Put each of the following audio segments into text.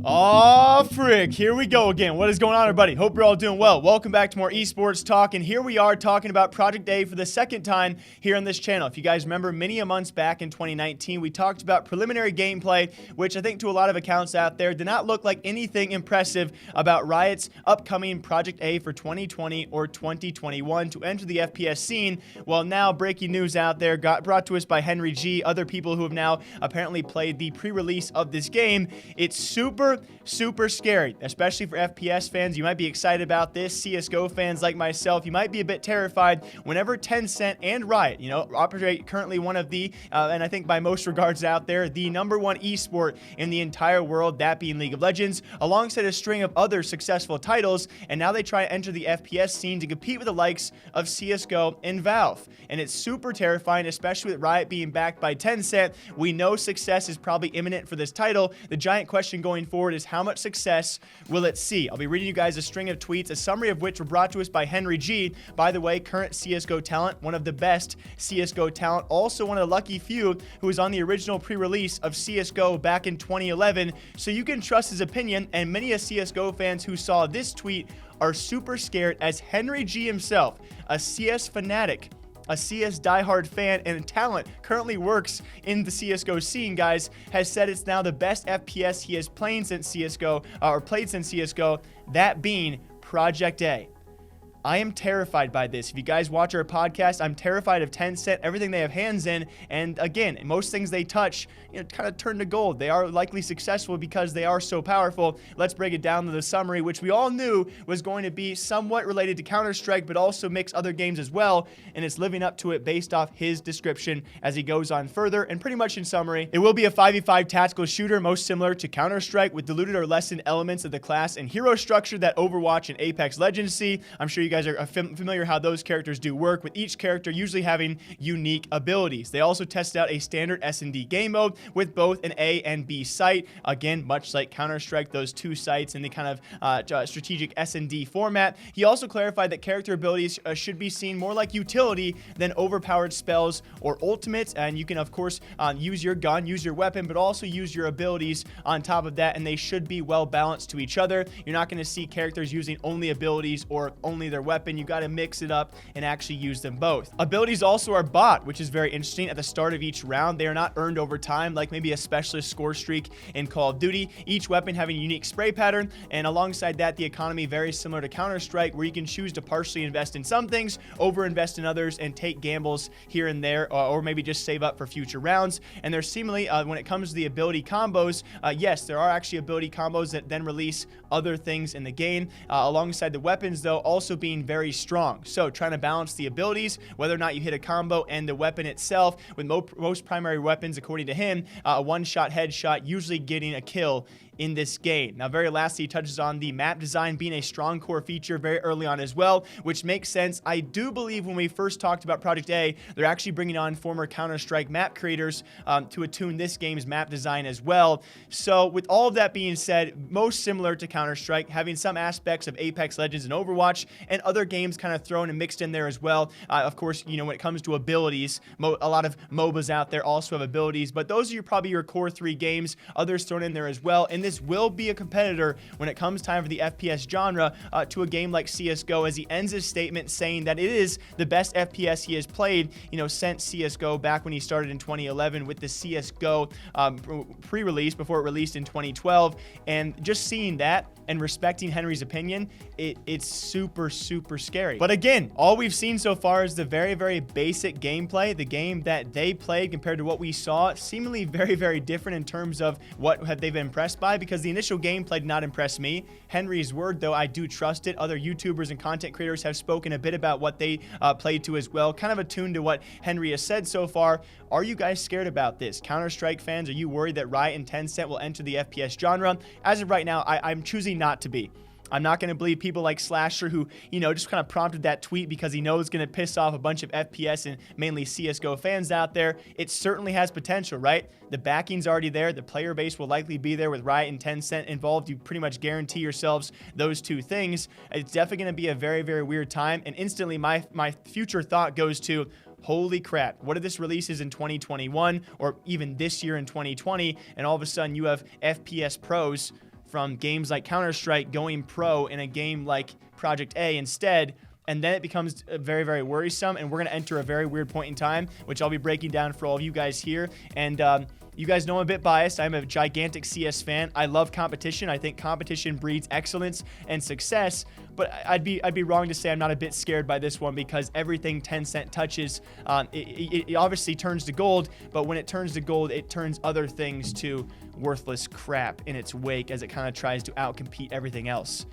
Aw, frick, here we go again. What is going on, everybody? Hope you're all doing well. Welcome back to more esports talk, and here we are talking about Project A for the second time here on this channel. If you guys remember, many a months back in 2019, we talked about preliminary gameplay, which I think to a lot of accounts out there did not look like anything impressive about Riot's upcoming Project A for 2020 or 2021 to enter the FPS scene. Well, now breaking news out there got brought to us by Henry G, other people who have now apparently played the pre-release of this game. It's super scary, especially for FPS fans. You might be excited about this. CSGO fans like myself, you might be a bit terrified whenever Tencent and Riot, operate currently one of the, and I think by most regards out there, the #1 esport in the entire world, that being League of Legends, alongside a string of other successful titles, and now they try to enter the FPS scene to compete with the likes of CSGO and Valve. And it's super terrifying, especially with Riot being backed by Tencent. We know success is probably imminent for this title. The giant question going forward is how much success will it see? I'll be reading you guys a string of tweets, a summary of which were brought to us by Henry G. By the way, current CSGO talent, one of the best CSGO talent, also one of the lucky few who was on the original pre-release of CSGO back in 2011, so you can trust his opinion, and many of CSGO fans who saw this tweet are super scared, as Henry G himself, a CS fanatic, a CS diehard fan and talent, currently works in the CSGO scene, guys, has said it's now the best FPS he has played since CSGO, that being Project A. I am terrified by this. If you guys watch our podcast, I'm terrified of Tencent, everything they have hands in, and again, most things they touch, kind of turn to gold. They are likely successful because they are so powerful. Let's break it down to the summary, which we all knew was going to be somewhat related to Counter-Strike, but also mix other games as well, and it's living up to it based off his description as he goes on further. And pretty much in summary, it will be a 5v5 tactical shooter, most similar to Counter-Strike, with diluted or lessened elements of the class and hero structure that Overwatch and Apex Legends see. I'm sure you guys are familiar how those characters do work, with each character usually having unique abilities. They also tested out a standard S&D game mode with both an A and B site. Again, much like Counter-Strike, those two sites in the kind of strategic S&D format. He also clarified that character abilities should be seen more like utility than overpowered spells or ultimates, and you can, of course, use your gun, use your weapon, but also use your abilities on top of that, and they should be well balanced to each other. You're not going to see characters using only abilities or only their weapon. You got to mix it up and actually use them both. Abilities also are bought, which is very interesting. At the start of each round, they are not earned over time like maybe a specialist score streak in Call of Duty, each weapon having a unique spray pattern, and alongside that, the economy very similar to Counter-Strike, where you can choose to partially invest in some things, over-invest in others, and take gambles here and there, or maybe just save up for future rounds. And there's seemingly, when it comes to the ability combos, yes, there are actually ability combos that then release other things in the game, alongside the weapons, though, also being very strong. So trying to balance the abilities, whether or not you hit a combo, and the weapon itself, with most primary weapons, according to him, a one-shot headshot, usually getting a kill in this game. Now, very lastly, he touches on the map design being a strong core feature very early on as well, which makes sense. I do believe when we first talked about Project A, they're actually bringing on former Counter-Strike map creators to attune this game's map design as well. So with all of that being said, most similar to Counter-Strike, having some aspects of Apex Legends and Overwatch, and other games kind of thrown and mixed in there as well. Of course, when it comes to abilities, a lot of MOBAs out there also have abilities, but those are probably your core 3 games, others thrown in there as well. And this will be a competitor when it comes time for the FPS genre to a game like CSGO, as he ends his statement saying that it is the best FPS he has played, since CSGO back when he started in 2011 with the CSGO pre-release before it released in 2012. And just seeing that and respecting Henry's opinion, it's super scary. But again, all we've seen so far is the very basic gameplay. The game that they played compared to what we saw, seemingly very different in terms of what have they been impressed by, because the initial gameplay did not impress me. Henry's word, though, I do trust it. Other YouTubers and content creators have spoken a bit about what they played to as well, kind of attuned to what Henry has said so far. Are you guys scared about this? Counter-Strike fans, are you worried that Riot and Tencent will enter the FPS genre? As of right now, I'm choosing not to be. I'm not going to believe people like Slasher who, just kind of prompted that tweet because he knows it's going to piss off a bunch of FPS and mainly CSGO fans out there. It certainly has potential, right? The backing's already there. The player base will likely be there with Riot and Tencent involved. You pretty much guarantee yourselves those two things. It's definitely going to be a very, very weird time. And instantly, my future thought goes to, Holy crap. What if this releases in 2021 or even this year in 2020, and all of a sudden you have FPS pros from games like Counter-Strike going pro in a game like Project A instead, and then it becomes very, very worrisome, and we're going to enter a very weird point in time, which I'll be breaking down for all of you guys here. And you guys know I'm a bit biased. I'm a gigantic CS fan. I love competition. I think competition breeds excellence and success, but I'd be wrong to say I'm not a bit scared by this one, because everything Tencent touches, it obviously turns to gold, but when it turns to gold, it turns other things to worthless crap in its wake as it kind of tries to outcompete everything else.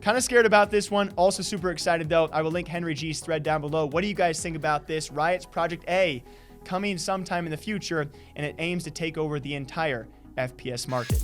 Kind of scared about this one. Also super excited though. I will link Henry G's thread down below. What do you guys think about this? Riot's Project A coming sometime in the future, and it aims to take over the entire FPS market.